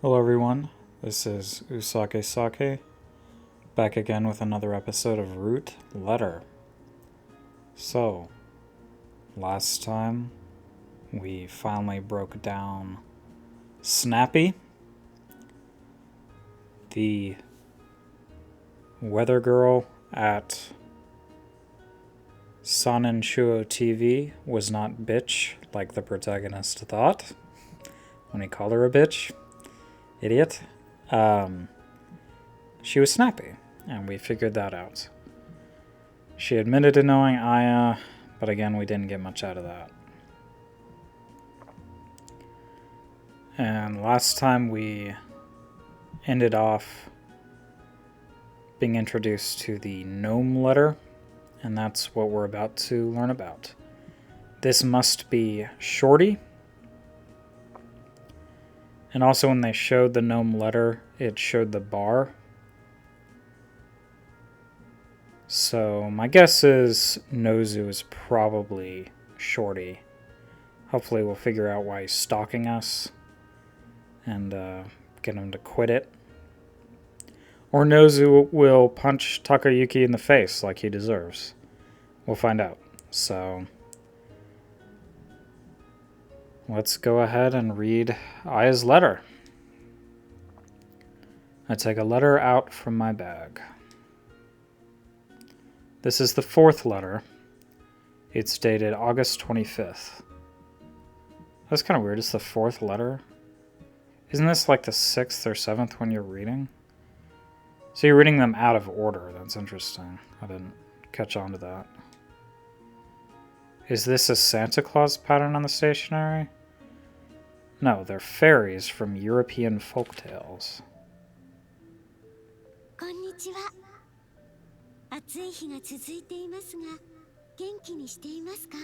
Hello everyone, this is Usake Sake, back again with another episode of Root Letter. So, last time we finally broke down Snappy, the weather girl at Soninshuo TV was not bitch like the protagonist thought when he called her a bitch. Idiot. She was snappy, and we figured that out. She admitted to knowing Aya, but again, we didn't get much out of that. And last time we ended off being introduced to the gnome letter, and that's what we're about to learn about. This must be Shorty. And also when they showed the gnome letter, it showed the bar. So my guess is Nozu is probably Shorty. Hopefully we'll figure out why he's stalking us and get him to quit it. Or Nozu will punch Takayuki in the face like he deserves. We'll find out. So let's go ahead and read Aya's letter. I take a letter out from my bag. This is the fourth letter. It's dated August 25th. That's kind of weird. It's the fourth letter. Isn't this like the sixth or seventh one you're reading? So you're reading them out of order. That's interesting. I didn't catch on to that. Is this a Santa Claus pattern on the stationery? No, they're fairies from European folktales. こんにちは。暑い日が続いていますが、元気にしていますか？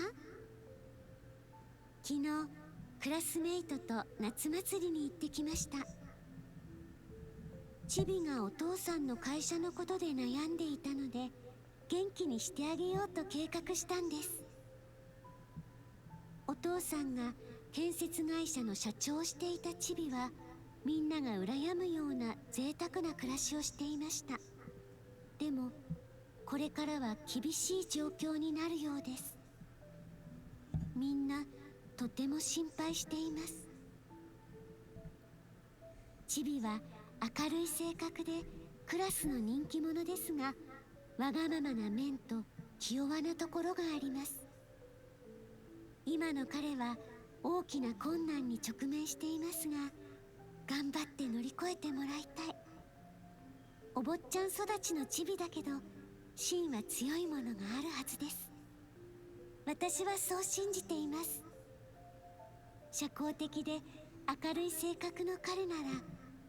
昨日、クラスメイトと夏祭りに行ってきました。チビがお父さんの会社のことで悩んでいたので、元気にしてあげようと計画したんです。お父さんが建設会社の社長をしていたチビは、みんなが羨むような贅沢な暮らしをしていました。でも、これからは厳しい状況になるようです。みんなとても心配しています。チビは明るい性格でクラスの人気者ですが、わがままな面と気弱なところがあります。今の彼は大きな困難に直面していますが、頑張って乗り越えてもらいたい。お坊ちゃん育ちのチビだけど、芯は強いものがあるはずです。私はそう信じています。社交的で明るい性格の彼なら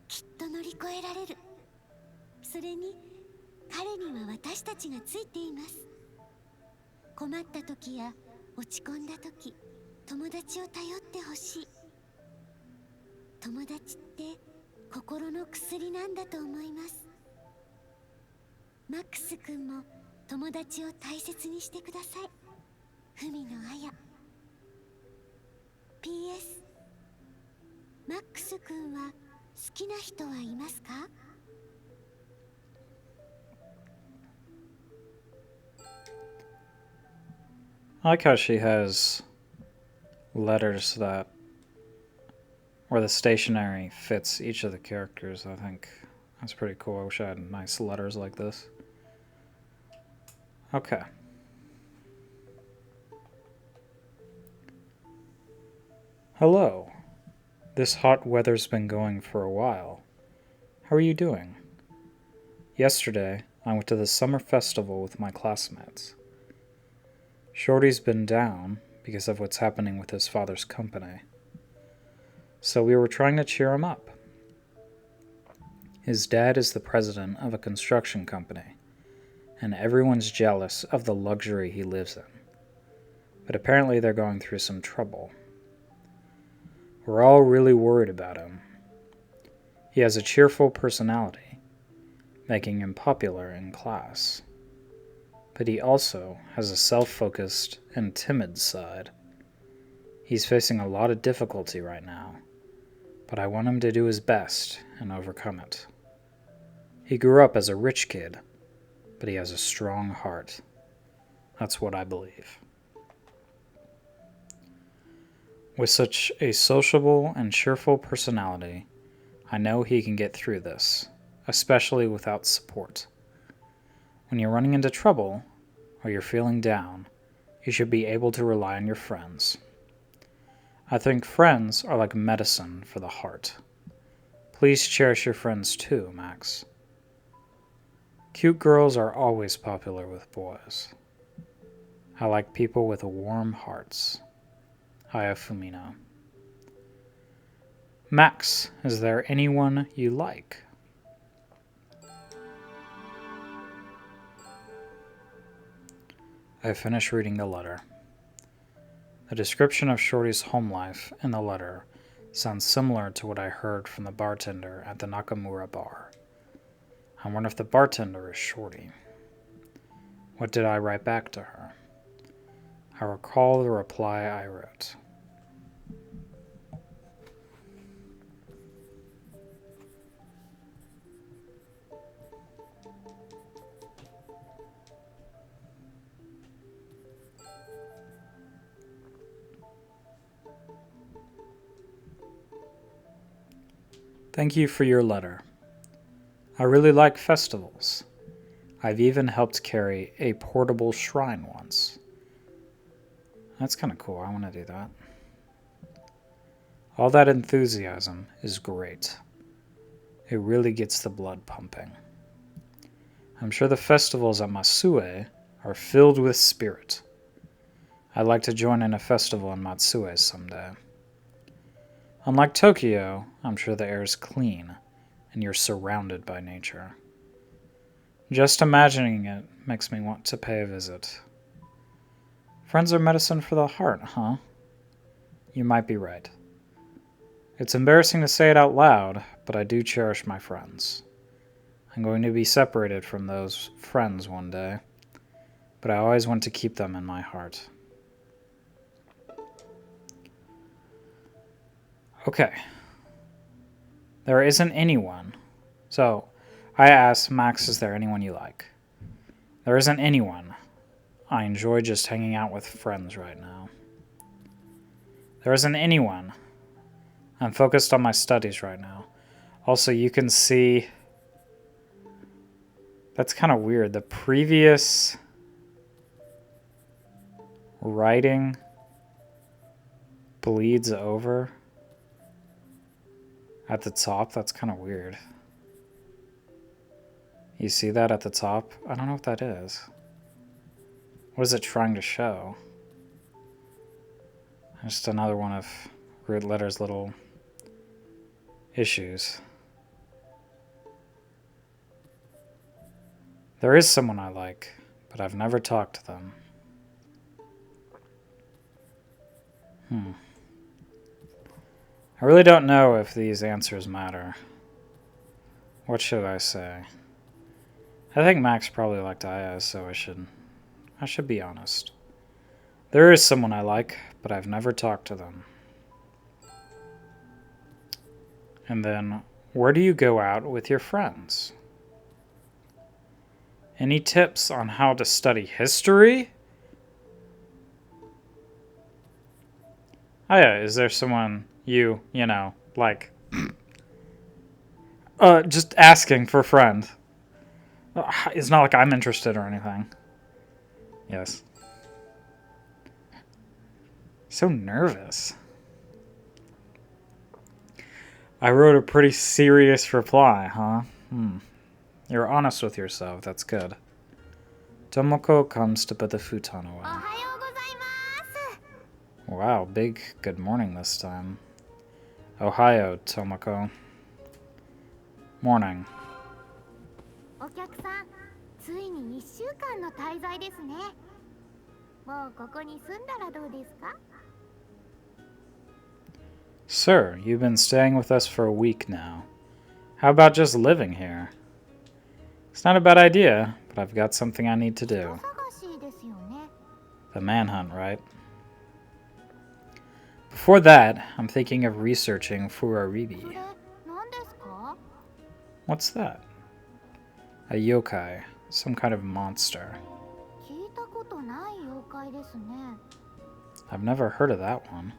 きっと乗り越えられる。それに彼には私たちがついています。困った時や落ち込んだ時、友達を頼ってほしい。友達って心の薬なんだと思います。マックス君も友達を大切にしてください。ふみのあや。 PS マックス君は好きな人はいますか？ I like how she has letters that where the stationery fits each of the characters. I think that's pretty cool. I wish I had nice letters like this. Okay. Hello. This hot weather's been going for a while. How are you doing? Yesterday, I went to the summer festival with my classmates. Shorty's been down because of what's happening with his father's company. So we were trying to cheer him up. His dad is the president of a construction company, and everyone's jealous of the luxury he lives in. But apparently they're going through some trouble. We're all really worried about him. He has a cheerful personality, making him popular in class. But he also has a self-focused and timid side. He's facing a lot of difficulty right now, but I want him to do his best and overcome it. He grew up as a rich kid, but he has a strong heart. That's what I believe. With such a sociable and cheerful personality, I know he can get through this, especially without support. When you're running into trouble, or you're feeling down, you should be able to rely on your friends. I think friends are like medicine for the heart. Please cherish your friends too, Max. Cute girls are always popular with boys. I like people with warm hearts. Aya Fumino. Max, is there anyone you like? I finished reading the letter. The description of Shorty's home life in the letter sounds similar to what I heard from the bartender at the Nakamura bar. I wonder if the bartender is Shorty. What did I write back to her? I recall the reply I wrote. Thank you for your letter. I really like festivals. I've even helped carry a portable shrine once. That's kind of cool. I want to do that. All that enthusiasm is great. It really gets the blood pumping. I'm sure the festivals at Matsue are filled with spirit. I'd like to join in a festival in Matsue someday. Unlike Tokyo, I'm sure the air is clean and you're surrounded by nature. Just imagining it makes me want to pay a visit. Friends are medicine for the heart, huh? You might be right. It's embarrassing to say it out loud, but I do cherish my friends. I'm going to be separated from those friends one day, but I always want to keep them in my heart. Okay. There isn't anyone. So, I asked Max, is there anyone you like? There isn't anyone. I enjoy just hanging out with friends right now. There isn't anyone. I'm focused on my studies right now. Also, you can see... That's kind of weird. The previous writing bleeds over at the top. That's kind of weird. You see that at the top? I don't know what that is. What is it trying to show? Just another one of Root Letter's little issues. There is someone I like, but I've never talked to them. I really don't know if these answers matter. What should I say? I think Max probably liked Aya, so I should be honest. There is someone I like, but I've never talked to them. And then, where do you go out with your friends? Any tips on how to study history? Aya, is there someone you know, like? Just asking for a friend. It's not like I'm interested or anything. Yes. So nervous. I wrote a pretty serious reply, huh? You're honest with yourself. That's good. Tomoko comes to put the futon away. Wow, big good morning this time. Ohio, Tomoko. Morning. お客さん、ついに1週間の滞在ですね。もうここに住んだらどうですか? Sir, you've been staying with us for a week now. How about just living here? It's not a bad idea, but I've got something I need to do. The manhunt, right? Before that, I'm thinking of researching それ Furaribi. 何ですか？ What's that? A yokai, some kind of monster. 聞いたことない妖怪ですね。 I've never heard of that one.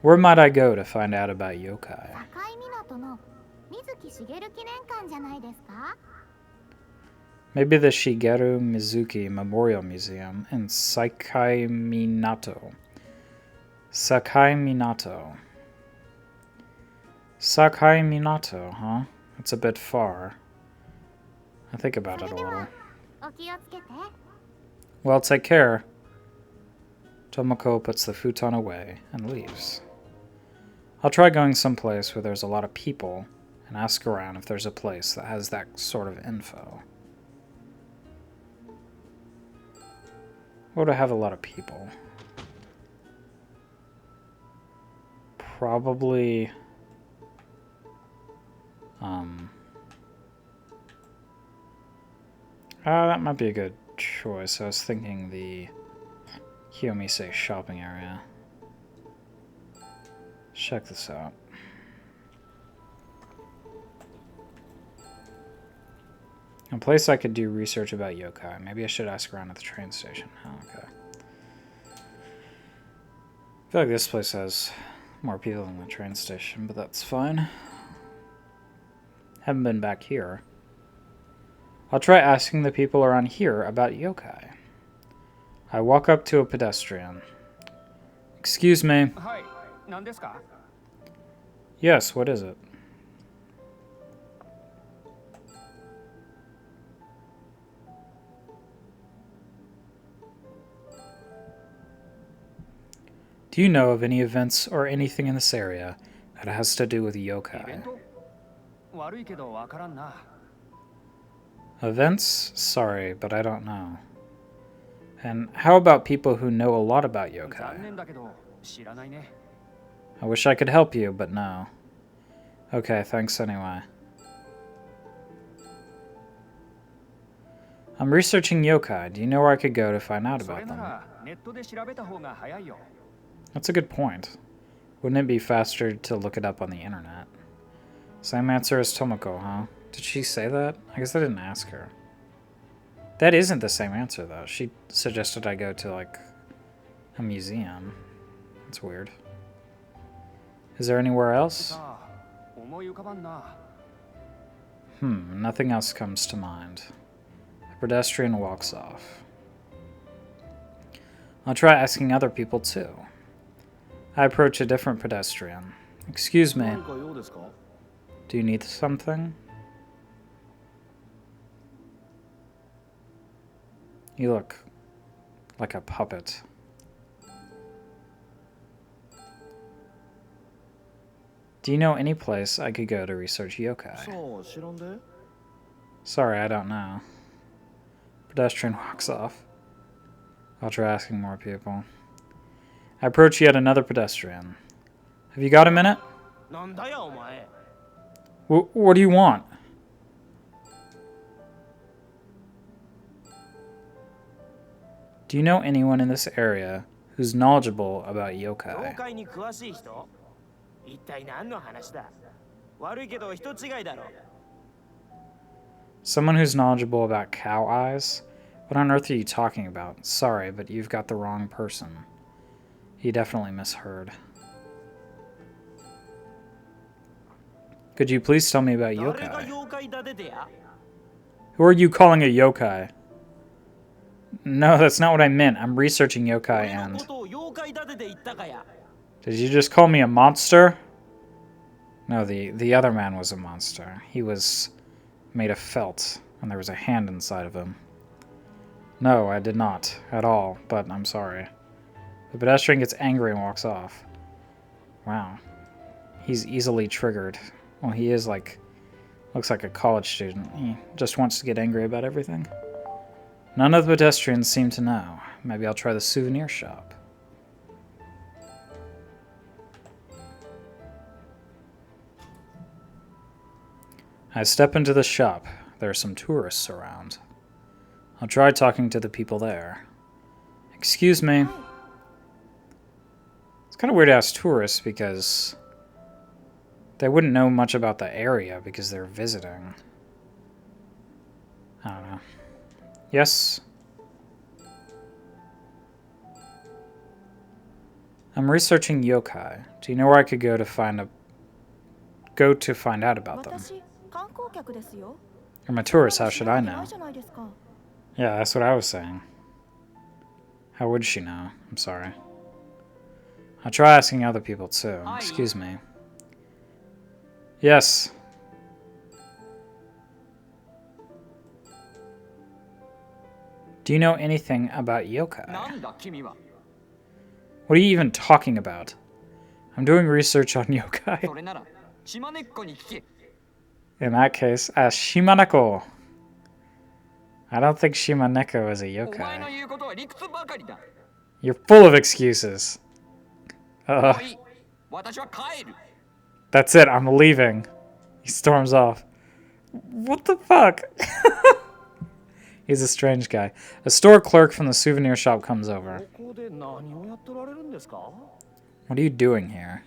Where might I go to find out about yokai? 境港の水木しげる記念館じゃないですか？ Maybe the Shigeru Mizuki Memorial Museum in Sakai Minato. Sakai Minato. Sakai Minato, huh? It's a bit far. I think about it a little. お気をつけて。 Well, take care. Tomoko puts the futon away and leaves. I'll try going someplace where there's a lot of people and ask around if there's a place that has that sort of info. Where would I have a lot of people? Probably... that might be a good choice. I was thinking the Kiyomise shopping area. Check this out. A place I could do research about yokai. Maybe I should ask around at the train station. Oh, okay. I feel like this place has more people than the train station, but that's fine. Haven't been back here. I'll try asking the people around here about yokai. I walk up to a pedestrian. Excuse me. Hi, 何ですか? Yes, what is it? Do you know of any events or anything in this area that has to do with イベン yokai? ト? 悪いけどわからんな。 Events? Sorry, but I don't know. And how about people who know a lot about 残 yokai? 念だけど知らないね。 I wish I could help you, but no. Okay, thanks anyway. I'm researching yokai. Do you know where I could go to find out それ about な them? らネットで調べた方が早いよ。 That's a good point. Wouldn't it be faster to look it up on the internet? Same answer as Tomoko, huh? Did she say that? I guess I didn't ask her. That isn't the same answer, though. She suggested I go to, like, a museum. That's weird. Is there anywhere else? さあ、思い浮かばんな。 Nothing else comes to mind. The pedestrian walks off. I'll try asking other people, too. I approach a different pedestrian. Excuse me, 何か用ですか? do you need something? You look like a puppet. Do you know any place I could go to research yokai? さあ、知らんで? Sorry, I don't know. Pedestrian walks off. I'll try asking more people. I approach yet another pedestrian. Have you got a minute? なんだよお前. What do you want? Do you know anyone in this area who's knowledgeable about 妖 yokai? 怪に詳しい人? 一体何の話だ? 悪いけど人違いだろ. Someone who's knowledgeable about cow eyes? What on earth are you talking about? Sorry, but you've got the wrong person. He definitely misheard. Could you please tell me about 誰が yokai? 妖怪だでてや? Who are you calling a yokai? No, that's not what I meant. I'm researching yokai 俺の and... ことを妖怪だでて言ったかや? Did you just call me a monster? No, the other man was a monster. He was made of felt, and there was a hand inside of him. No, I did not, at all, but I'm sorry. The pedestrian gets angry and walks off. Wow. He's easily triggered. Well, he is like... looks like a college student. He just wants to get angry about everything. None of the pedestrians seem to know. Maybe I'll try the souvenir shop. I step into the shop. There are some tourists around. I'll try talking to the people there. Excuse me. It's kind of weird to ask tourists because they wouldn't know much about the area because they're visiting. I don't know. Yes? I'm researching yokai. Do you know where I could go to find out about them? 私観光客ですよ。 I'm a tourist, how should I 知らな know? いじゃないですか。 Yeah, that's what I was saying. How would she know? I'm sorry. I'll try asking other people too. Excuse me. Yes. Do you know anything about yokai? なんだ君は。 What are you even talking about? I'm doing research on yokai. それなら島根っこに聞け。 In that case, ask Shimaneko. I don't think Shimaneko is a お前の yokai. 言うことは理屈ばかりだ。 You're full of excuses. もういい。私は帰る。 That's it, I'm leaving. He storms off. What the fuck? He's a strange guy. A store clerk from the souvenir shop comes over. ここで何をやってられるんですか？ What are you doing here?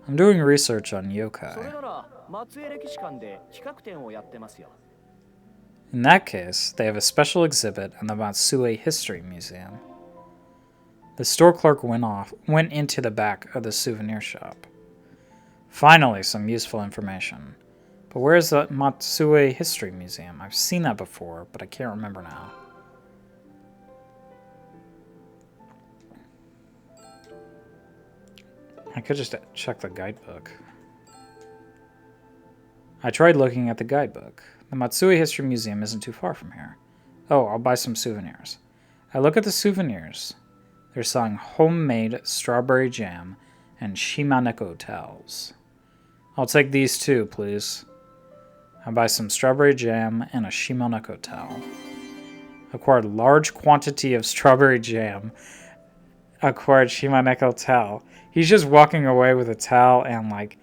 I'm doing research on それ yokai. なら松江歴史館で企画展をやってますよ。 In that case, they have a special exhibit in the Matsue History Museum. The store clerk went into the back of the souvenir shop. Finally, some useful information. But where's the Matsue History Museum? I've seen that before, but I can't remember now. I could just check the guidebook. I tried looking at the guidebook. The Matsue History Museum isn't too far from here. Oh, I'll buy some souvenirs. I look at the souvenirs. They're selling homemade strawberry jam and Shimaneko towels. I'll take these two, please. I'll buy some strawberry jam and a Shimaneko towel. Acquired large quantity of strawberry jam. Acquired Shimaneko towel. He's just walking away with a towel and like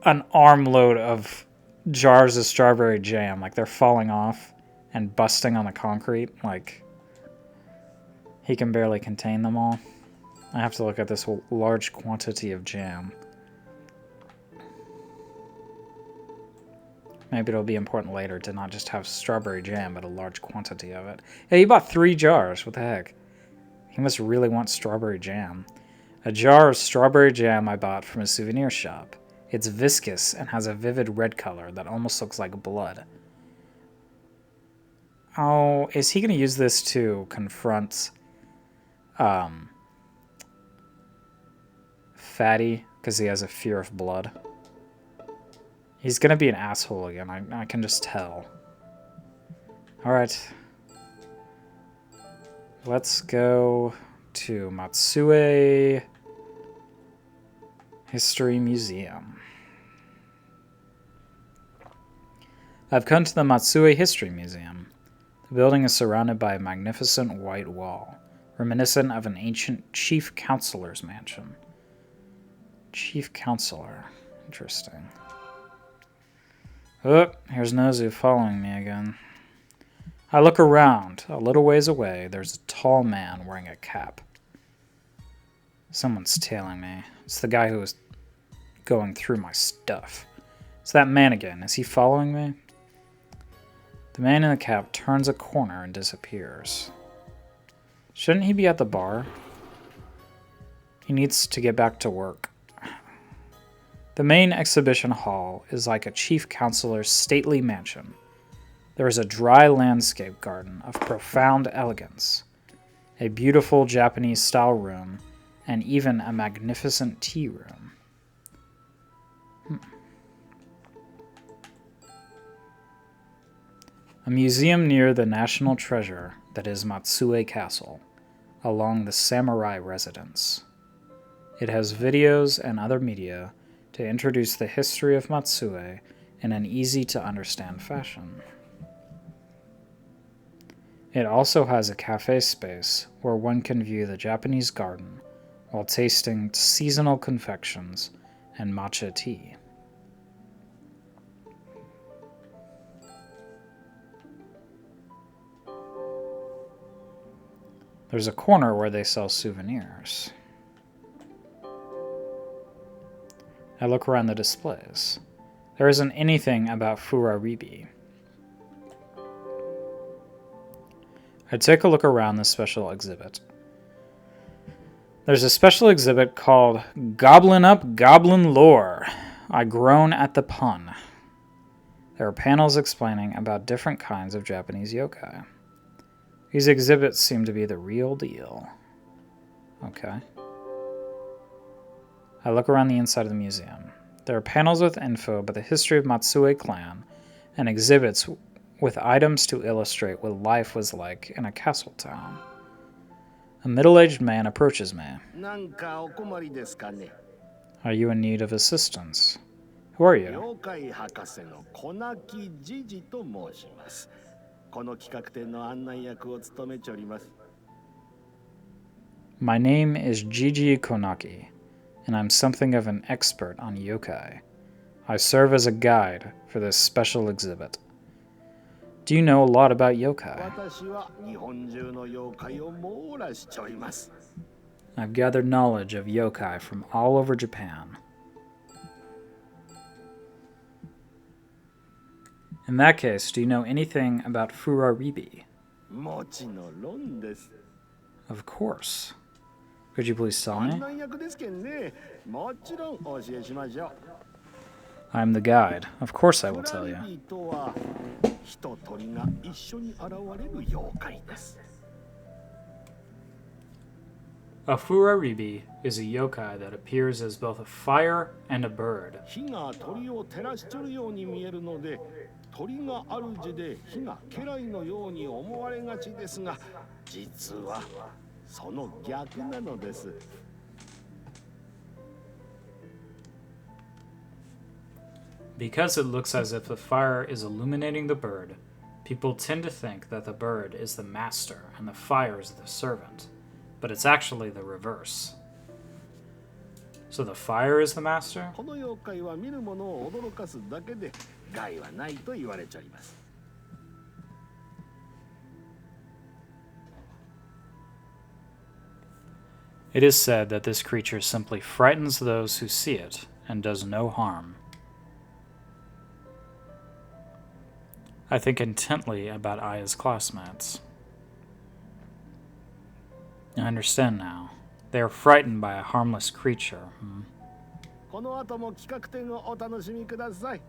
an armload of jars of strawberry jam. Like they're falling off and busting on the concrete. Like he can barely contain them all. I have to look at this large quantity of jam. Maybe it'll be important later to not just have strawberry jam, but a large quantity of it. Hey, he bought 3 jars. What the heck? He must really want strawberry jam. A jar of strawberry jam I bought from a souvenir shop. It's viscous and has a vivid red color that almost looks like blood. Oh, is he going to use this to confront Fatty because he has a fear of blood? He's going to be an asshole again, I can just tell. Alright. Let's go to Matsue History Museum. I've come to the Matsue History Museum. The building is surrounded by a magnificent white wall, reminiscent of an ancient chief counselor's mansion. Chief counselor. Interesting. Oh, here's Nozu following me again. I look around. A little ways away, there's a tall man wearing a cap. Someone's tailing me. It's the guy who was going through my stuff. It's that man again. Is he following me? The man in the cap turns a corner and disappears. Shouldn't he be at the bar? He needs to get back to work. The main exhibition hall is like a chief counselor's stately mansion. There is a dry landscape garden of profound elegance, a beautiful Japanese-style room, and even a magnificent tea room. A museum near the national treasure that is Matsue Castle, along the samurai residence. It has videos and other media to introduce the history of Matsue in an easy-to-understand fashion. It also has a cafe space where one can view the Japanese garden while tasting seasonal confections and matcha tea. There's a corner where they sell souvenirs. I look around the displays. There isn't anything about Furaribi. I take a look around the special exhibit. There's a special exhibit called Goblin Up Goblin Lore. I groan at the pun. There are panels explaining about different kinds of Japanese yokai. These exhibits seem to be the real deal. Okay. I look around the inside of the museum. There are panels with info about the history of Matsue clan and exhibits with items to illustrate what life was like in a castle town. A middle-aged man approaches me. Are you in need of assistance? Who are you? 妖怪博士の小泣きじじと申します。この企画展の案内役を務めております。My name is Jiji Konaki, and I'm something of an expert on yokai. I serve as a guide for this special exhibit. Do you know a lot about yokai? 私は日本中の妖怪を網羅しております。I've gathered knowledge of yokai from all over Japan. In that case, do you know anything about Furaribi? もちろんです。Of course. Could you please tell 案 me? 内役ですけんね。もちろんお教えしましょう。I'm the guide. Of course I will tell you. フラリビとは人鳥が一緒に現れる妖怪です。 A Furaribi is a yokai that appears as both a fire and a bird. 火が鳥を照らしとるように見えるので、鳥が主で火が家来のように思われがちですが、実はその逆なのです。 Because it looks as if the fire is illuminating the bird, people tend to think that the bird is the master and the fire is the servant. But it's actually the reverse. So the fire is the master? この妖怪は見る者を驚かすだけで害はないと言われております。 It is said that this creature simply frightens those who see it and does no harm. I think intently about Aya's classmates. I understand now. They are frightened by a harmless creature. この後も企画展をお楽しみください。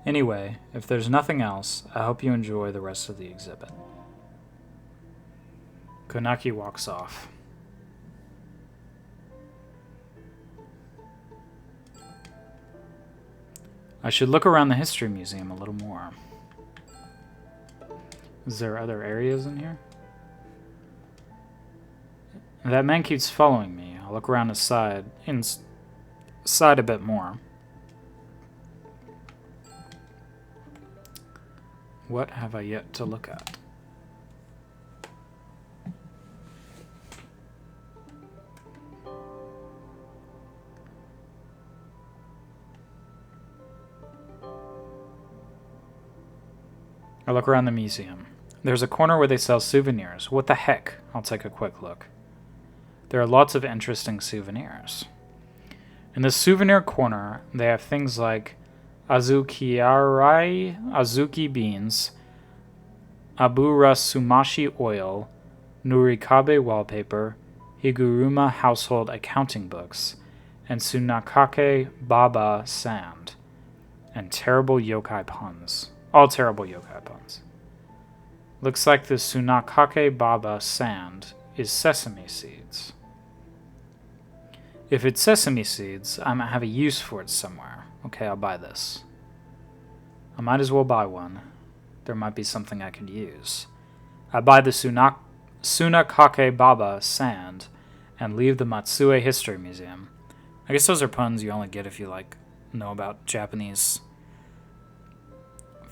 Anyway, if there's nothing else, I hope you enjoy the rest of the exhibit. Konaki walks off. I should look around the History Museum a little more. Is there other areas in here? That man keeps following me. I'll look around inside a bit more. What have I yet to look at? I look around the museum. There's a corner where they sell souvenirs. What the heck? I'll take a quick look. There are lots of interesting souvenirs. In the souvenir corner, they have things like azukiarai, azuki beans, abura sumashi oil, nurikabe wallpaper, higuruma household accounting books, and sunakake baba sand, and terrible yokai puns. All terrible yokai puns. Looks like the sunakake baba sand is sesame seeds. If it's sesame seeds, I might have a use for it somewhere. Okay, I'll buy this. I might as well buy one. There might be something I could use. I buy the sunakake baba sand and leave the Matsue History Museum. I guess those are puns you only get if you know about Japanese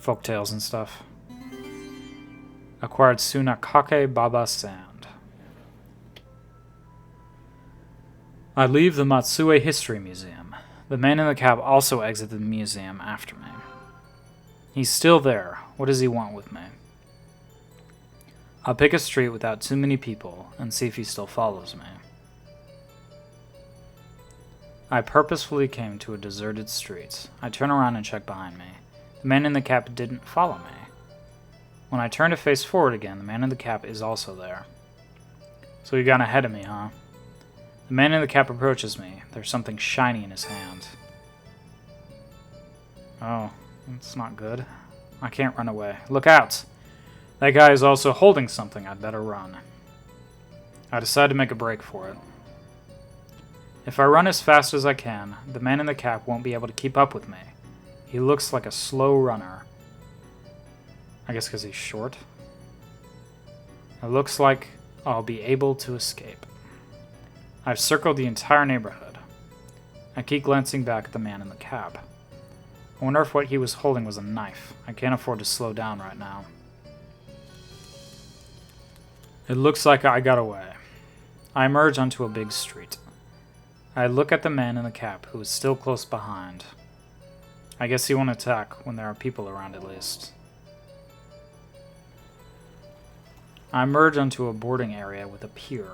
folktales and stuff. Acquired sunakake baba sand. I leave the Matsue History Museum. The man in the cab also exits the museum after me. He's still there. What does he want with me? I'll pick a street without too many people and see if he still follows me. I purposefully came to a deserted street. I turn around and check behind me. The man in the cap didn't follow me. When I turn to face forward again, the man in the cap is also there. So he got ahead of me, huh? The man in the cap approaches me. There's something shiny in his hand. Oh, that's not good. I can't run away. Look out! That guy is also holding something. I'd better run. I decide to make a break for it. If I run as fast as I can, the man in the cap won't be able to keep up with me. He looks like a slow runner. I guess because he's short. It looks like I'll be able to escape. I've circled the entire neighborhood. I keep glancing back at the man in the cap. I wonder if what he was holding was a knife. I can't afford to slow down right now. It looks like I got away. I emerge onto a big street. I look at the man in the cap, who is still close behind. I guess he won't attack when there are people around at least. I emerge onto a boarding area with a pier.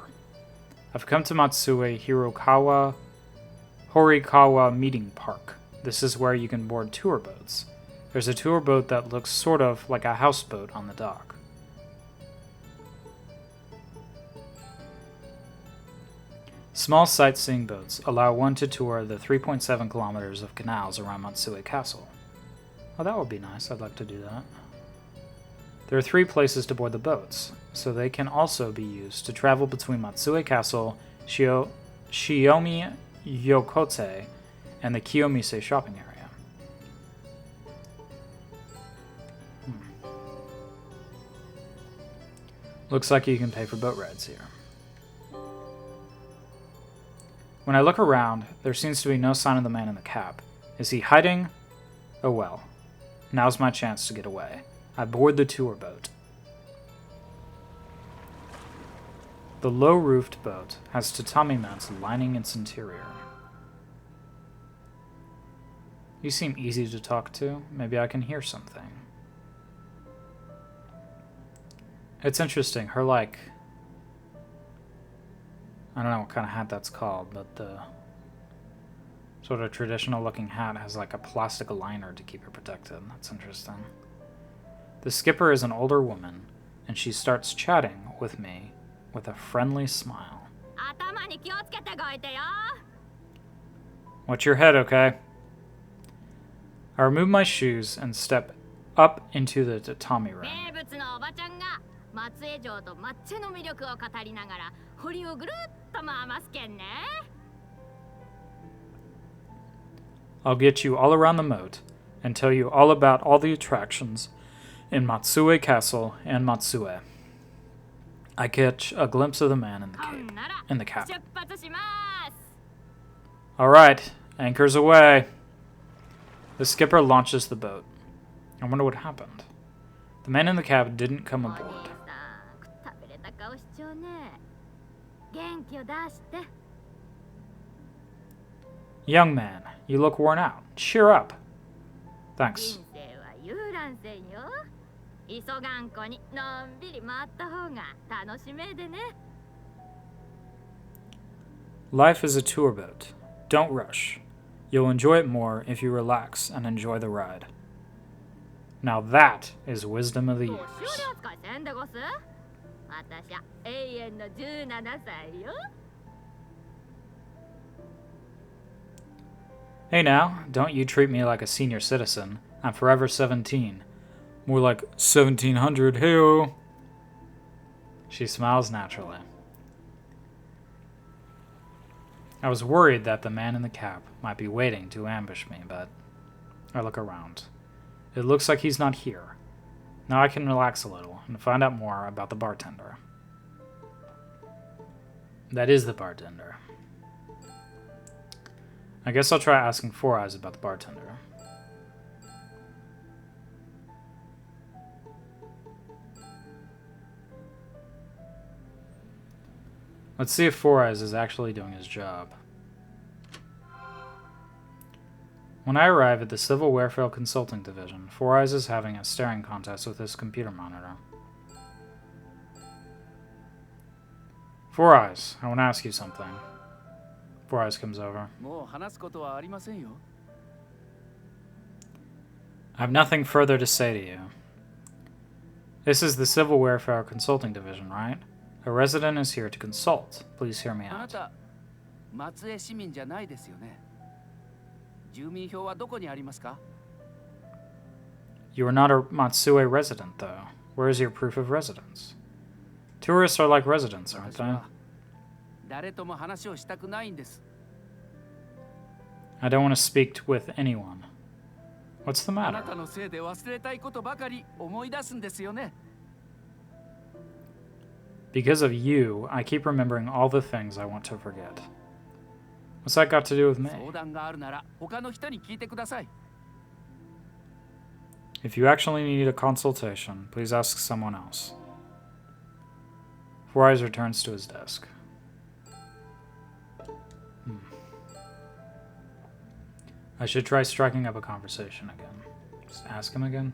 I've come to Matsue Horikawa Meeting Park. This is where you can board tour boats. There's a tour boat that looks sort of like a houseboat on the dock. Small sightseeing boats allow one to tour the 3.7 kilometers of canals around Matsue Castle. Oh, that would be nice. I'd like to do that. There are 3 places to board the boats, so they can also be used to travel between Matsue Castle, Shiomi Yokote, and the Kiyomise shopping area. Looks like you can pay for boat rides here. When I look around, there seems to be no sign of the man in the cap. Is he hiding? Oh well. Now's my chance to get away. I board the tour boat. The low-roofed boat has tatami mats lining its interior. You seem easy to talk to. Maybe I can hear something. It's interesting. Her, like... I don't know what kind of hat that's called, but the sort of traditional-looking hat has like a plastic liner to keep her protected. That's interesting. The skipper is an older woman, and she starts chatting with me with a friendly smile. Watch your head, okay? I remove my shoes and step up into the tatami room. I'll get you all around the moat and tell you all about all the attractions in Matsue Castle and Matsue. I catch a glimpse of the man in the cap. Alright, anchors away. The skipper launches the boat. I wonder what happened. The man in the cap didn't come aboard. Young man, you look worn out. Cheer up. Thanks. Life is a tour boat. Don't rush. You'll enjoy it more if you relax and enjoy the ride. Now that is wisdom of the years. Hey now, don't you treat me like a senior citizen. I'm forever 17. More like 1700, hey-o. She smiles naturally. I was worried that the man in the cap might be waiting to ambush me, but I look around. It looks like he's not here. Now I can relax a little and find out more about the bartender. That is the bartender. I guess I'll try asking Four Eyes about the bartender. Let's see if Four Eyes is actually doing his job. When I arrive at the Civil Warfare Consulting Division, Four Eyes is having a staring contest with his computer monitor. Four Eyes, I want to ask you something. Four Eyes comes over. もう話すことはありませんよ。 I have nothing further to say to you. This is the Civil Welfare Consulting Division, right? A resident is here to consult. Please hear me あな out. た、松江市民じゃないですよね。住民票はどこにありますか？ You are not a Matsue resident, though. Where is your proof of residence? Tourists are like residents, aren't 私 they? は誰とも話をしたくないんです。 I don't want to speak with anyone. What's the あ matter? なたのせいで忘れたいことばかり思い出すんですよね。 Because of you, I keep remembering all the things I want to forget. What's that got to do with me? 相談があるなら他の人に聞いてください。 If you actually need a consultation, please ask someone else. Four Eyes returns to his desk. I should try striking up a conversation again. Just ask him again.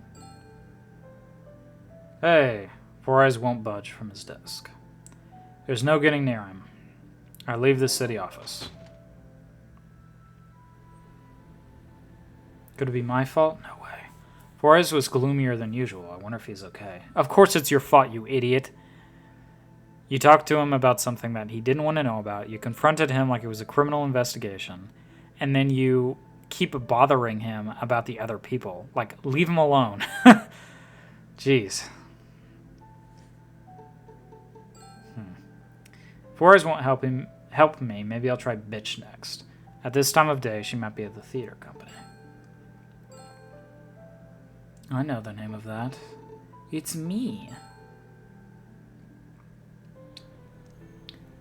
Hey! Four Eyes won't budge from his desk. There's no getting near him. I leave the city office. Could it be my fault? No way. Four Eyes was gloomier than usual. I wonder if he's okay. Of course it's your fault, you idiot. You talked to him about something that he didn't want to know about. You confronted him like it was a criminal investigation. And then you keep bothering him about the other people. Like, leave him alone. Jeez. Four Eyes won't help me. Maybe I'll try Bitch next. At this time of day, she might be at the theater company. I know the name of that. It's me.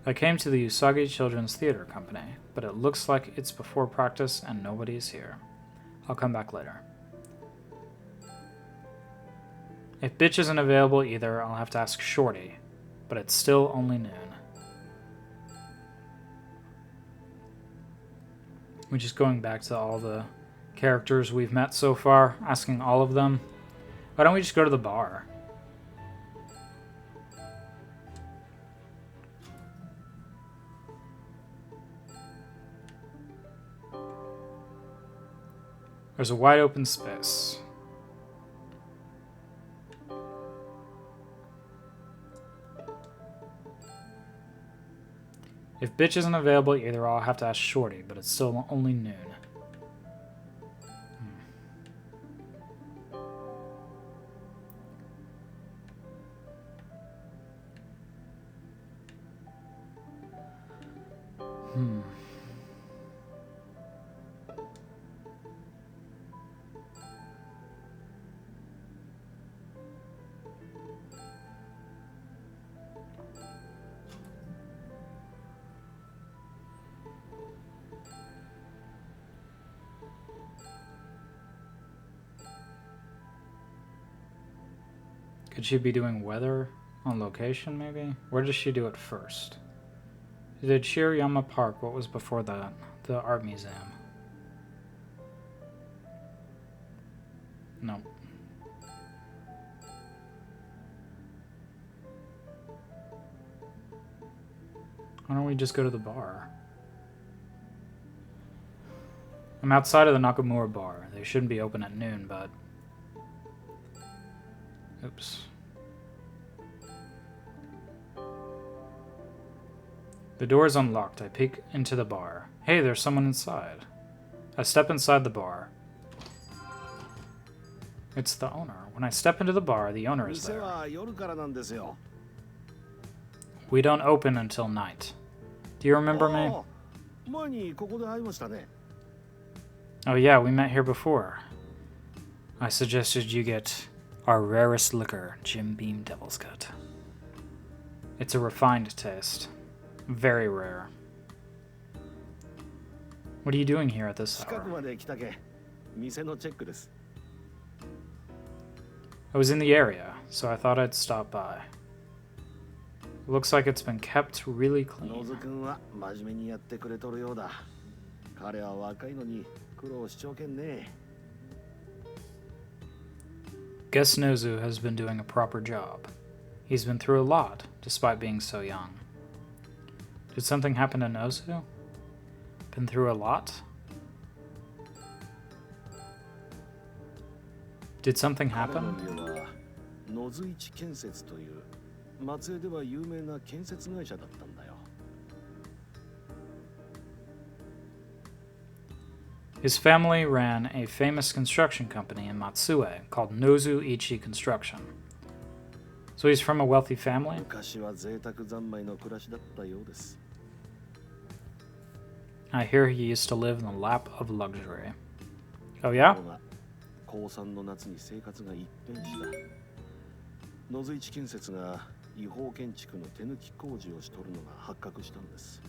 I came to the Usagi Children's Theater Company, but it looks like it's before practice and nobody's here. I'll come back later. If Bitch isn't available either, I'll have to ask Shorty, but it's still only noon. We're just going back to all the characters we've met so far, asking all of them. Why don't we just go to the bar? There's a wide open space. If Bitch isn't available either, I'll have to ask Shorty, but it's still only noon. Could she be doing weather on location, maybe? Where does she do it first? She did Shirayama Park. What was before that? The art museum. No. Why don't we just go to the bar? I'm outside of the Nakamura bar. They shouldn't be open at noon, but... Oops. The door is unlocked. I peek into the bar. Hey, there's someone inside. I step inside the bar. It's the owner. When I step into the bar, the owner is 店 there. は夜からなんですよ。 We don't open until night. Do you remember me? ああ、前にここで会いましたね。 Oh yeah, we met here before. I suggested you get our rarest liquor, Jim Beam Devil's Cut. It's a refined taste. Very rare. What are you doing here at this 近く hour? まで来たけ。店のチェックです。 I was in the area, so I thought I'd stop by. It looks like it's been kept really ノズ clean. 君は真面目にやってくれとるようだ。彼は若いのに苦労しちょけんね。 Guess Nozu has been doing a proper job. He's been through a lot, despite being so young. Did something happen to Nozu? Been through a lot? Did something 彼の happen? 家は野津一建設という松江では有名な建設会社だったんだよ。 His family ran a famous construction company in Matsue called Nozu Ichi Construction. So he's from a wealthy family? 昔は贅沢三昧の暮らしだったようです。 I hear he used to live in the lap of luxury. Oh yeah? ところが高3の夏に生活が一変した。野津一建設が違法建築の手抜き工事をしとるのが発覚したんです。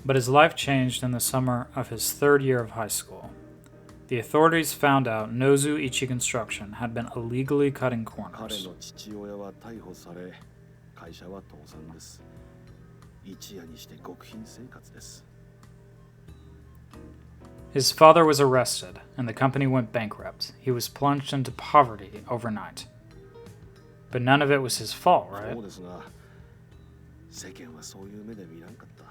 But his life changed in the summer of his third year of high school. The authorities found out Nozu Ichi Construction had been illegally cutting 彼 corners. の父親は逮捕され、会社は倒産です。一夜にして極貧生活です。 His father was arrested, and the company went bankrupt. He was plunged into poverty overnight. But none of it was his fault, そ right? うですが、世間はそういう目で見らんかった。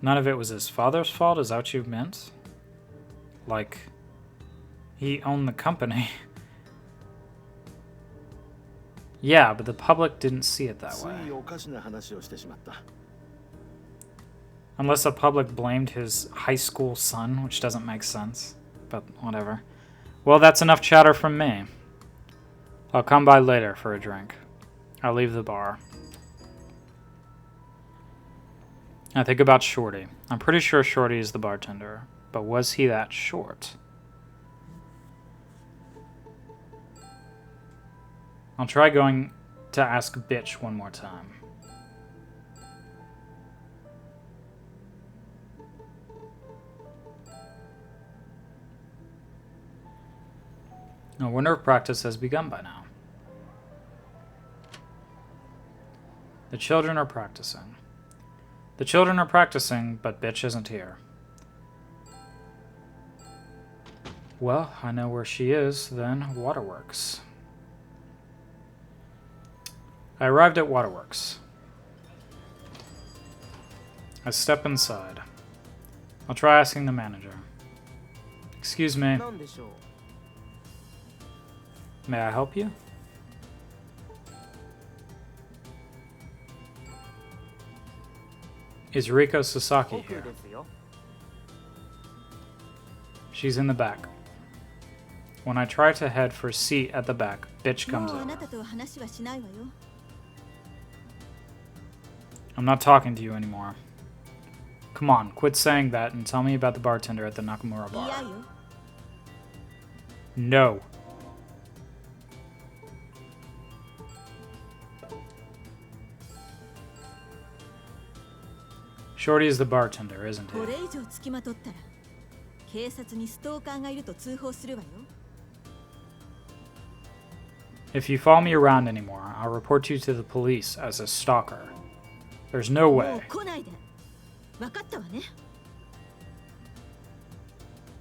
None of it was his father's fault? Is that what you meant? Like, he owned the company. Yeah, but the public didn't see it that つ way. いおかしな話をしてしまった。 Unless the public blamed his high school son, which doesn't make sense. But whatever. Well, that's enough chatter from me. I'll come by later for a drink. I'll leave the bar. I think about Shorty. I'm pretty sure Shorty is the bartender. But was he that short? I'll try going to ask Bitch one more time. I wonder if practice has begun by now. The children are practicing. The children are practicing, but Bitch isn't here. Well, I know where she is, then. Waterworks. I arrived at Waterworks. I step inside. I'll try asking the manager. Excuse me, なんでしょう。 may I help you? Is Riko Sasaki 奥 here? ですよ。 She's in the back. When I try to head for a seat at the back, Bitch も comes うあな over. たとは話はしないわよ。 I'm not talking to you anymore. Come on, quit saying that and tell me about the bartender at the Nakamura 嫌 bar. よ。 No. Shorty is the bartender, isn't こ he? れ以上つきまとったら警察にストーカーがいると通報するわよ。 If you follow me around anymore, I'll report you to the police as a stalker. There's no も way. う来ないで。分かったわね。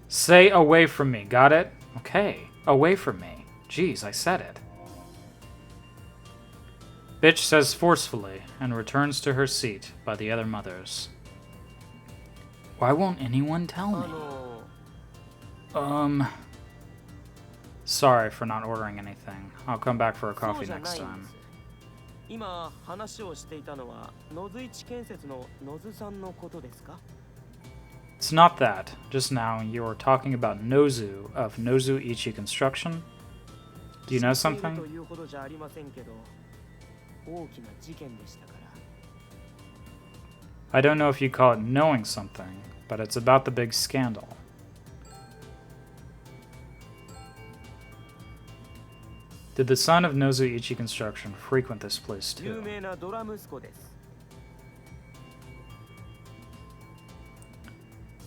Say away from me, got it? Okay, away from me. Jeez, I said it. Bitch says forcefully and returns to her seat by the other mothers. Why won't anyone tell あ me? の Sorry for not ordering anything. I'll come back for a そう coffee じゃ next ないん time. です。今話をしていたのは野津一建設の野津さんのことですか？ It's not that. Just now, you were talking about Nozu of Nozu Ichi Construction. Do you know 知っていると something? いうほどじゃありませんけど、大きな事件でしたから。 I don't know if you call it knowing something, but it's about the big scandal. Did the son of Nozu Ichi Construction frequent this place 有 too? 名なドラ息子です。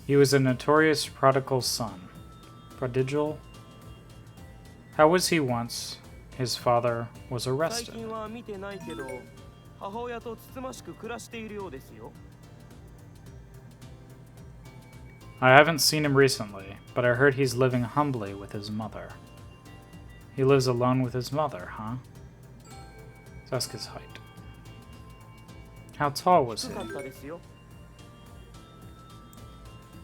He was a notorious prodigal son. Prodigal? How was he once? His father was 最 arrested. 近は見てないけど、母親とつつましく暮らしているようですよ。 I haven't seen him recently, but I heard he's living humbly with his mother. He lives alone with his mother, huh? Let's ask his height. How tall was 低 he? かったですよ。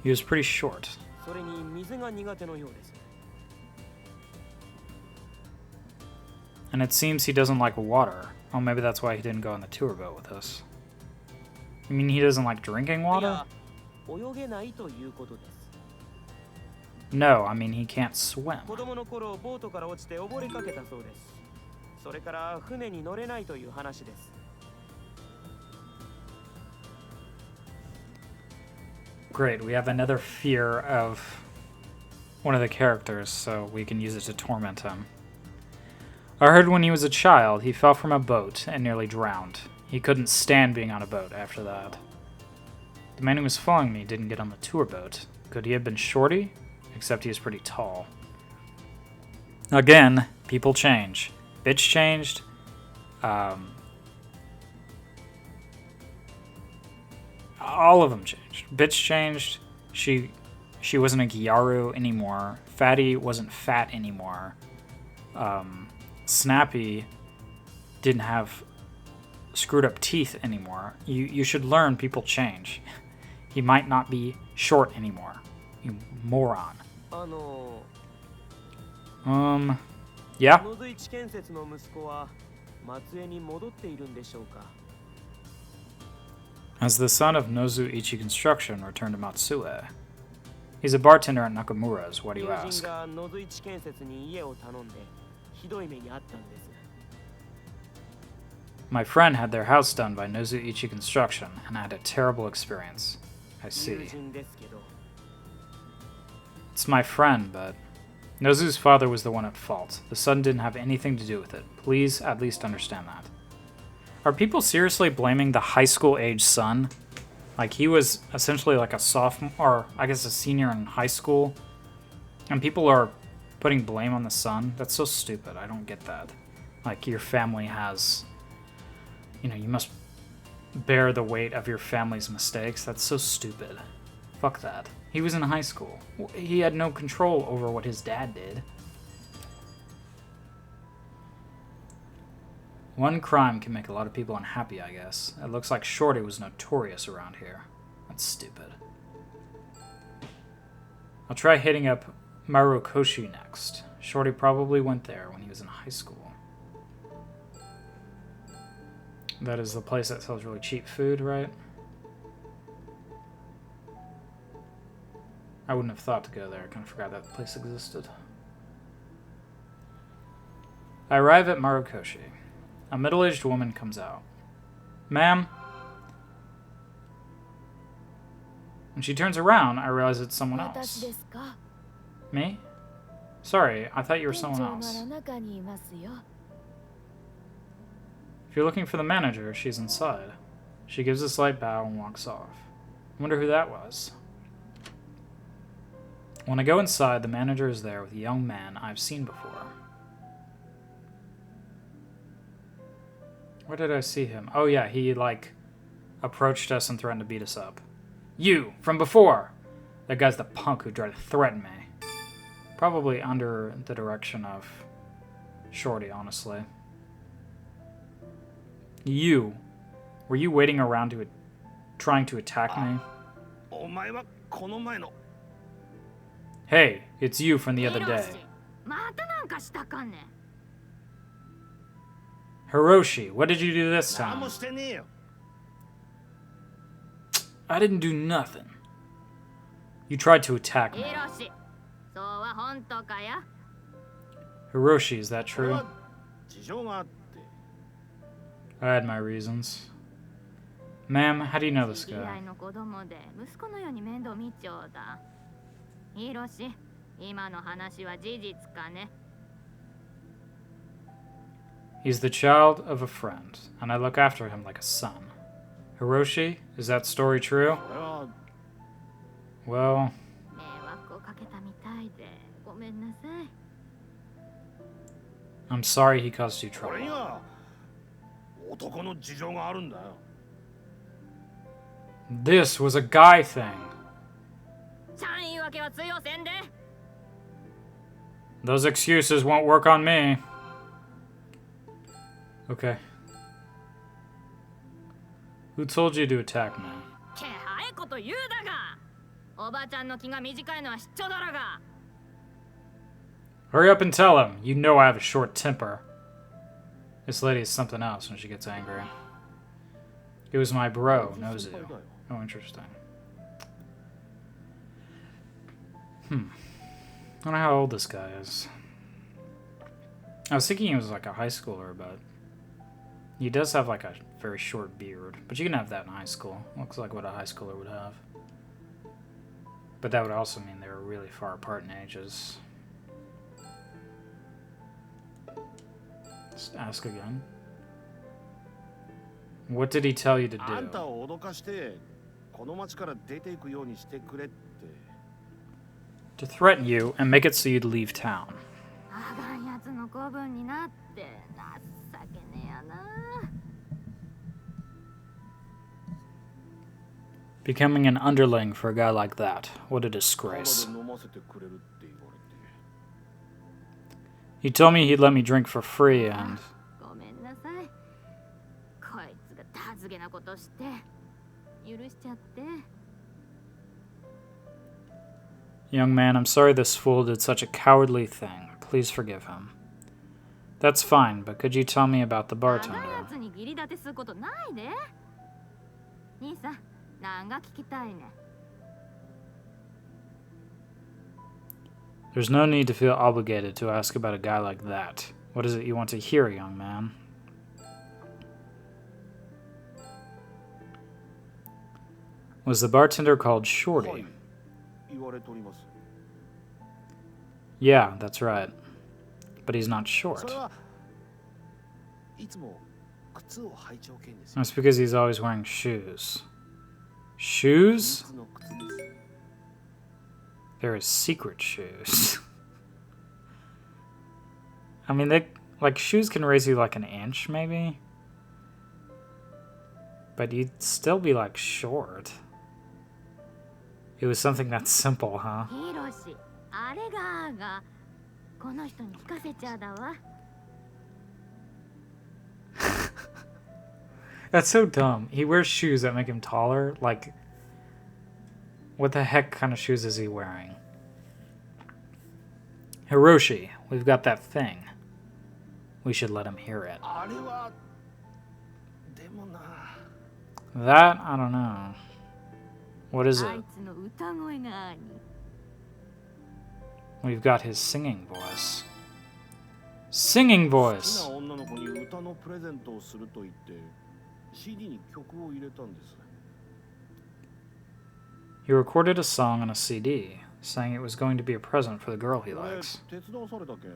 He was pretty short. それに水が苦手のようです。 And it seems he doesn't like water. Oh, maybe that's why he didn't go on the tour boat with us. You mean he doesn't like drinking い water? や、泳げないということです。 No, I mean he can't swim. 子供の頃ボートから落ちて溺れかけたそうです。それから船に乗れないという話です。 Great, we have another fear of one of the characters, so we can use it to torment him. I heard when he was a child, he fell from a boat and nearly drowned. He couldn't stand being on a boat after that. The man who was following me didn't get on the tour boat. Could he have been Shorty? Except he was pretty tall. Again, people change. Bitch changed. All of them changed. Bitch changed. She wasn't a Gyaru anymore. Fatty wasn't fat anymore. Snappy didn't have screwed up teeth anymore. You should learn people change. He might not be short anymore. You moron. 野 Yeah? 津一建設の息子は松江に戻っているんでしょうか。 As the son of Nozuichi Construction returned to Matsue. He's a bartender at Nakamura's, why do you 友人 ask? が野津一建設に家を頼んでひどい目にあったんです。 My friend had their house done by Nozuichi Construction and had a terrible experience. I 友 see. 人ですけど、 It's my friend, but Nozu's father was the one at fault. The son didn't have anything to do with it. Please at least understand that. Are people seriously blaming the high school age son? Like he was essentially like a sophomore, or I guess a senior in high school, and people are putting blame on the son? That's so stupid. I don't get that. Like your family has, you must bear the weight of your family's mistakes. That's so stupid. Fuck that. He was in high school. He had no control over what his dad did. One crime can make a lot of people unhappy, I guess. It looks like Shorty was notorious around here. That's stupid. I'll try hitting up Marukoshi next. Shorty probably went there when he was in high school. That is the place that sells really cheap food, right? I wouldn't have thought to go there. I kind of forgot that place existed. I arrive at Marukoshi. A middle-aged woman comes out. Ma'am? When she turns around, I realize it's someone else. Me? Sorry, I thought you were someone else. If you're looking for the manager, she's inside. She gives a slight bow and walks off. I wonder who that was. When I go inside, the manager is there with a young man I've seen before. Where did I see him? Oh yeah, he, approached us and threatened to beat us up. You! From before! That guy's the punk who tried to threaten me. Probably under the direction of Shorty, honestly. You! Were you waiting around trying to attack me? お前はこの前の Hey, it's you from the other day. またなんかしたかね。 Hiroshi, what did you do this 何 time? もしてねえよ。 I didn't do nothing. You tried to attack me. そうは本当かや。 Hiroshi, is that これ true? は事情があって。 I had my reasons. Ma'am, how do you know this 知り合 guy? いの子供で息子のように面倒見ちょうだ。ヒロシ、今の話は事実かね。 He's the child of a friend, and I look after him like a son. Hiroshi, is that story true? これは Well, 迷惑をかけたみたいでごめんなさい。 I'm sorry he caused you これ trouble. には男の事情があるんだよ。 This was a guy thing. ちゃん言い訳は通用せんで。Those excuses won't work on me. Okay. Who told you to attack me? け早いこと言うだがおばちゃんの気が短いのは知っちょだろが Hurry up and tell him. You know I have a short temper. This lady is something else when she gets angry. It was my bro, Nozu. Oh, interesting. I don't know how old this guy is. I was thinking he was like a high schooler, but he does have like a very short beard. But you can have that in high school. Looks like what a high schooler would have. But that would also mean they were really far apart in ages. Just ask again. What did he tell you to あんた do? を脅かしてこの町から出ていくようにしてくれって。 To threaten you and make it so you'd leave town. あがんやつの子分になって情けねえやな Becoming an underling for a guy like that. What a タダ disgrace. で飲ませてくれるって言われて。 He told me he'd let me drink for free and... ごめんなさいこいつがたずげなことして許しちゃって Young man, I'm sorry this fool did such a cowardly thing. Please forgive him. That's fine, but could you tell me about the あがんや bartender? つに義理立てすることないで兄さんなんが聞きたいね There's no need to feel obligated to ask about a guy like that. What is it you want to hear, young man? Was the bartender called は Shorty? い、言われております。 Yeah, that's right. But he's not そ short. れはいつも靴を履いちゃおけんですよ。 That's because he's always wearing shoes. Shoes? 靴の靴です。 There are secret shoes. I mean, they like shoes can raise you like an inch, maybe. But you'd still be like short. It was something that simple, huh? ヒロシあれがこの人に聞かせちゃだわ That's so dumb. He wears shoes that make him taller. Like, what the heck kind of shoes is he wearing? Hiroshi, we've got that thing. We should let him hear it. あれはでもな。 That, I don't know. What is あ it? いつの歌声がに We've got his singing voice. Singing 好き voice! な女の子に歌のプレゼントをすると言って CD に曲を入れたんです。 He recorded a song on a CD, saying it was going to be a present for the girl he 俺 likes. 手伝わされたけん。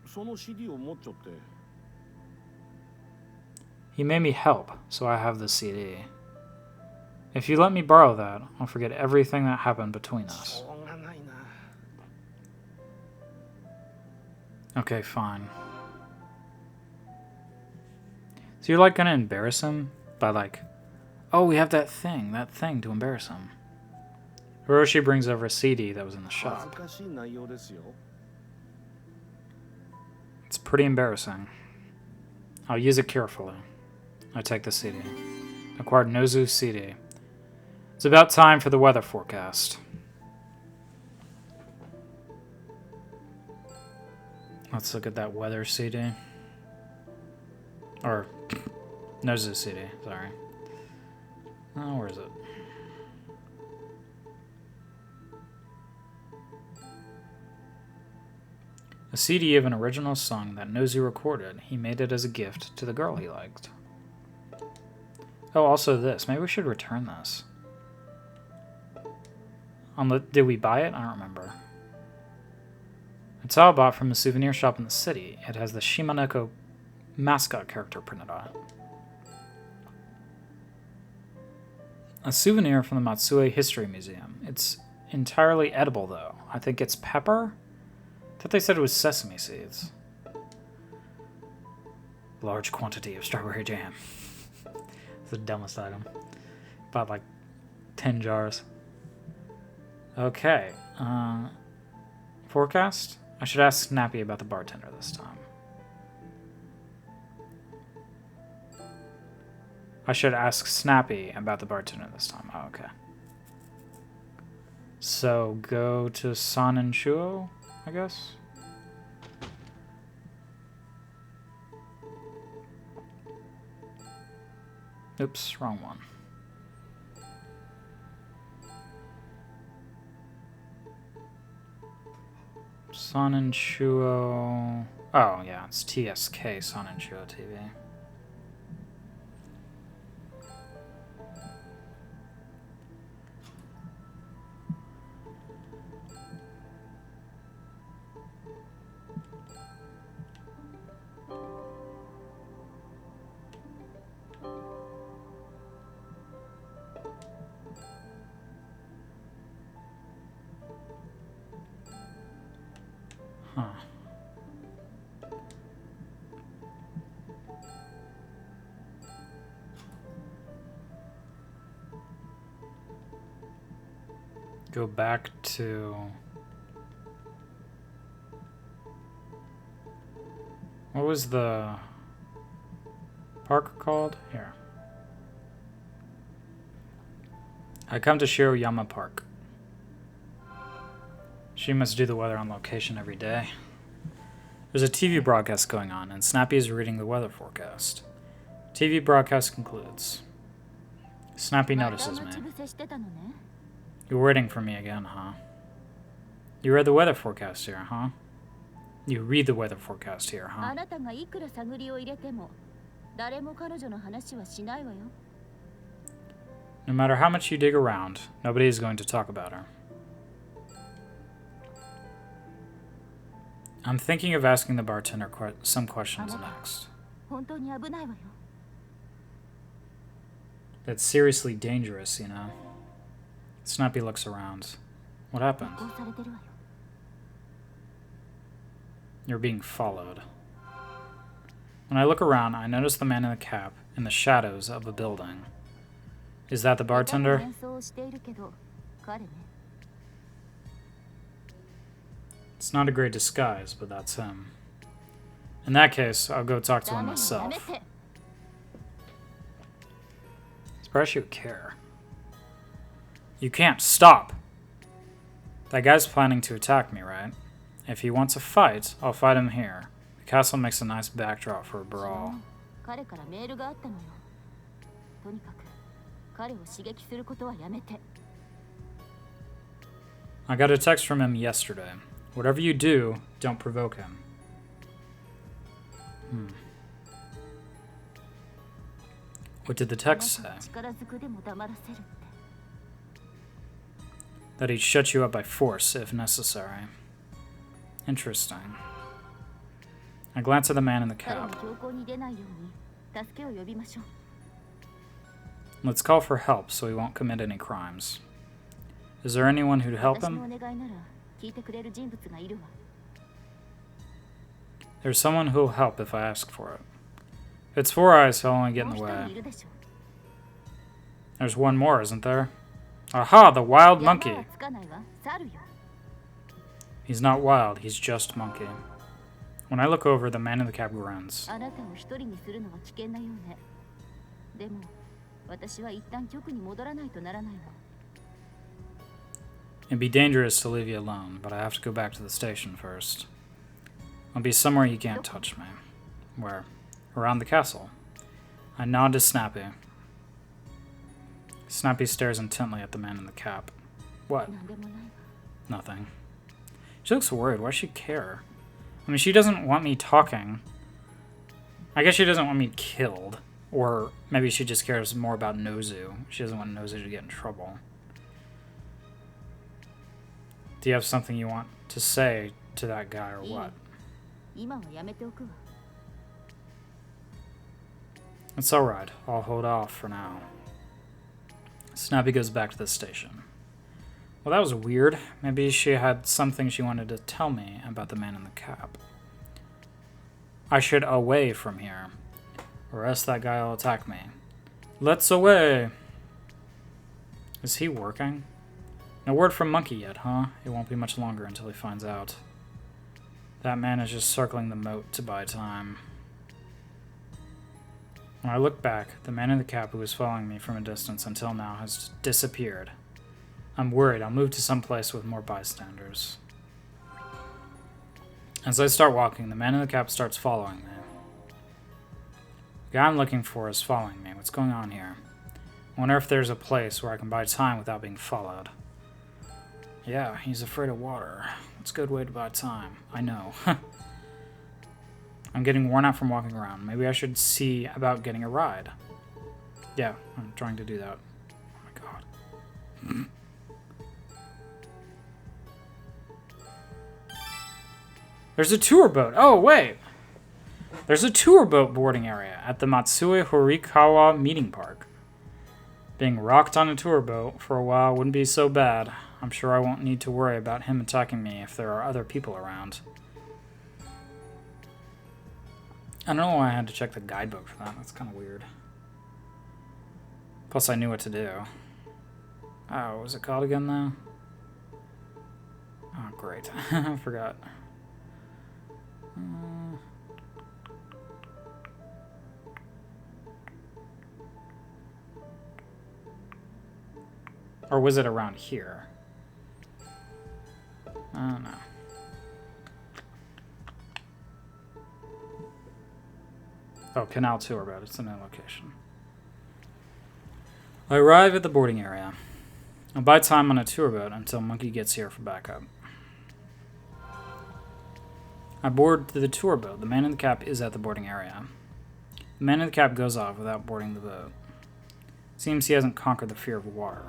その CD を持っちゃって。 He made me help, so I have the CD. If you let me borrow that, I'll forget everything that happened between し us. ょうがないな。 Okay, fine. So you're like gonna embarrass him by like, oh, we have that thing to embarrass him. Hiroshi brings over a CD that was in the 恥ず shop. かしい内容ですよ。 It's pretty embarrassing. I'll use it carefully. I take the CD. Acquired Nozu CD. It's about time for the weather forecast. Let's look at that weather CD. Or, Nozu CD, sorry. Oh, where is it? A CD of an original song that Nozu recorded. He made it as a gift to the girl he liked. Oh, also this. Maybe we should return this. Did we buy it? I don't remember. It's all bought from a souvenir shop in the city. It has the Shimaneko mascot character printed on it. A souvenir from the Matsue History Museum. It's entirely edible, though. I think it's pepper? I thought they said it was sesame seeds. Large quantity of strawberry jam. It's the dumbest item. Bought like 10 jars. Okay. Forecast? I should ask Snappy about the bartender this time. I should ask Snappy about the bartender this time. Oh, okay. So, go to San and Shuo, I guess? Oops, wrong one. San and Shuo... Oh, yeah, it's TSK San and Shuo TV. Huh. Go back to... What was the park called? Here. I come to Shiroyama Park. She must do the weather on location every day. There's a TV broadcast going on, and Snappy is reading the weather forecast. TV broadcast concludes. Snappy notices me. You're waiting for me again, huh? You read the weather forecast here, huh? You read the weather forecast here, huh? No matter how much you dig around, nobody is going to talk about her. I'm thinking of asking the bartender some questions next. That's seriously dangerous, you know? Snappy looks around. What happened? You're being followed. When I look around, I notice the man in the cap in the shadows of a building. Is that the bartender? It's not a great disguise, but that's him. In that case, I'll go talk to him myself. Surprised you would care. You can't stop! That guy's planning to attack me, right? If he wants a fight, I'll fight him here. The castle makes a nice backdrop for a brawl. I got a text from him yesterday. Whatever you do, don't provoke him. What did the text say? That he'd shut you up by force, if necessary. Interesting. I glance at the man in the cap. Let's call for help so he won't commit any crimes. Is there anyone who'd help him? There's someone who'll help if I ask for it. If it's Four Eyes, he'll only get in the way. There's one more, isn't there? Aha, the wild monkey! He's not wild, he's just monkey. When I look over, the man in the cap grins. It'd be dangerous to leave you alone, but I have to go back to the station first. I'll be somewhere you can't touch me. Where? Around the castle. I nod to Snappy. Snappy stares intently at the man in the cap. What? Nothing. She looks worried. Why does she care? I mean, she doesn't want me talking. I guess she doesn't want me killed. Or maybe she just cares more about Nozu. She doesn't want Nozu to get in trouble. Do you have something you want to say to that guy or what? It's alright. I'll hold off for now. Snappy goes back to the station. Well, that was weird. Maybe she had something she wanted to tell me about the man in the cap. I should away from here, or else that guy will attack me. Let's away! Is he working? No word from Monkey yet, huh? It won't be much longer until he finds out. That man is just circling the moat to buy time. When I look back, the man in the cap who was following me from a distance until now has disappeared. I'm worried I'll move to some place with more bystanders. As I start walking, the man in the cap starts following me. The guy I'm looking for is following me. What's going on here? I wonder if there's a place where I can buy time without being followed. Yeah, he's afraid of water. That's a good way to buy time. I know. I'm getting worn out from walking around. Maybe I should see about getting a ride. Yeah, I'm trying to do that. Oh my god. There's a tour boat. Oh, wait. There's a tour boat boarding area at the Matsue Horikawa Meeting Park. Being rocked on a tour boat for a while wouldn't be so bad. I'm sure I won't need to worry about him attacking me if there are other people around. I don't know why I had to check the guidebook for that. That's kind of weird. Plus, I knew what to do. Oh, what was it called again, though? Oh, great. I forgot. Or was it around here? I don't know. Oh, Canal Tour Boat. It's a new location. I arrive at the boarding area. I'll buy time on a tour boat until Monkey gets here for backup. I board the tour boat. The man in the cap is at the boarding area. The man in the cap goes off without boarding the boat. Seems he hasn't conquered the fear of water.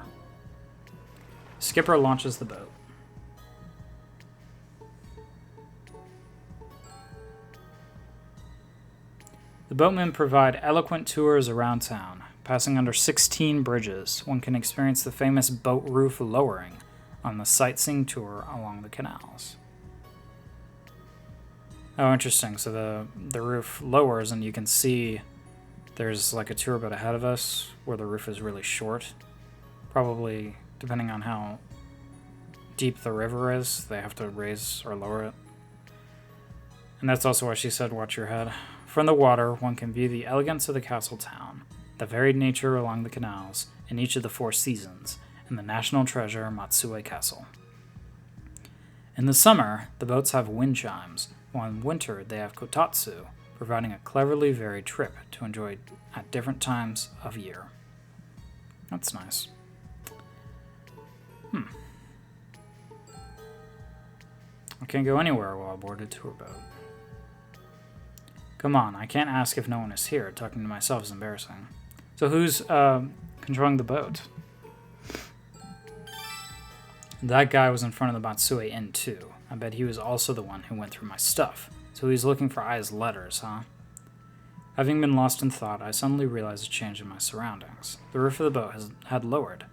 Skipper launches the boat. The boatmen provide eloquent tours around town. Passing under 16 bridges, one can experience the famous boat roof lowering on the sightseeing tour along the canals. Oh, interesting. So the roof lowers and you can see there's like a tour boat ahead of us where the roof is really short. Probably, depending on how deep the river is, they have to raise or lower it. And that's also why she said, watch your head. From the water, one can view the elegance of the castle town, the varied nature along the canals, in each of the 4 seasons, and the national treasure, Matsue Castle. In the summer, the boats have wind chimes, while in winter they have kotatsu, providing a cleverly varied trip to enjoy at different times of year. That's nice. I can't go anywhere while aboard a tour boat. Come on, I can't ask if no one is here. Talking to myself is embarrassing. So who's controlling the boat? That guy was in front of the Matsue Inn too. I bet he was also the one who went through my stuff. So he's looking for Ai's letters, huh? Having been lost in thought, I suddenly realized a change in my surroundings. The roof of the boat had lowered.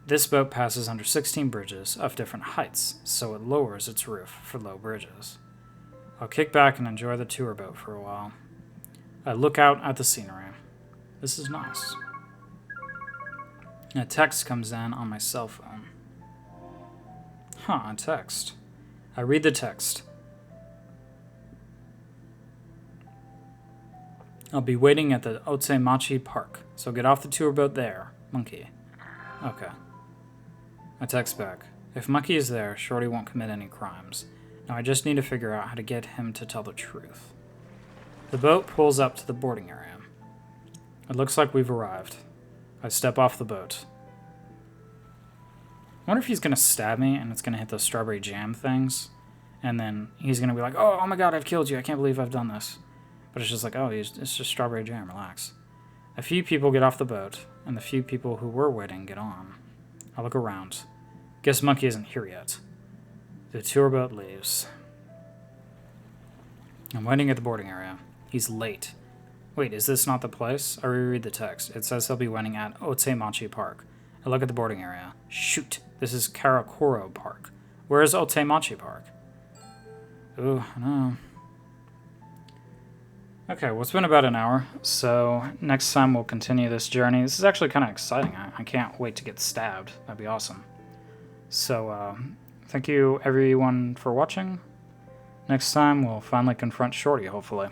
This boat passes under 16 bridges of different heights, so it lowers its roof for low bridges. I'll kick back and enjoy the tour boat for a while. I look out at the scenery. This is nice. A text comes in on my cell phone. A text. I read the text. I'll be waiting at the Otsemachi Park, so get off the tour boat there, Monkey. Okay. I text back. If Monkey is there, Shorty won't commit any crimes. Now I just need to figure out how to get him to tell the truth. The boat pulls up to the boarding area. It looks like we've arrived. I step off the boat. I wonder if he's going to stab me and it's going to hit those strawberry jam things. And then he's going to be like, oh my god, I've killed you. I can't believe I've done this. But it's just like, oh, it's just strawberry jam. Relax. A few people get off the boat, and the few people who were waiting get on. I look around. Guess Monkey isn't here yet. The tour boat leaves. I'm waiting at the boarding area. He's late. Wait, is this not the place? I reread the text. It says he'll be waiting at Otsemachi Park. I look at the boarding area. Shoot, this is Karakuro Park. Where is Otsemachi Park? Ooh, I know. Okay, well, it's been about an hour, so next time we'll continue this journey. This is actually kind of exciting. I can't wait to get stabbed. That'd be awesome. So, thank you everyone for watching. Next time, we'll finally confront Shorty, hopefully.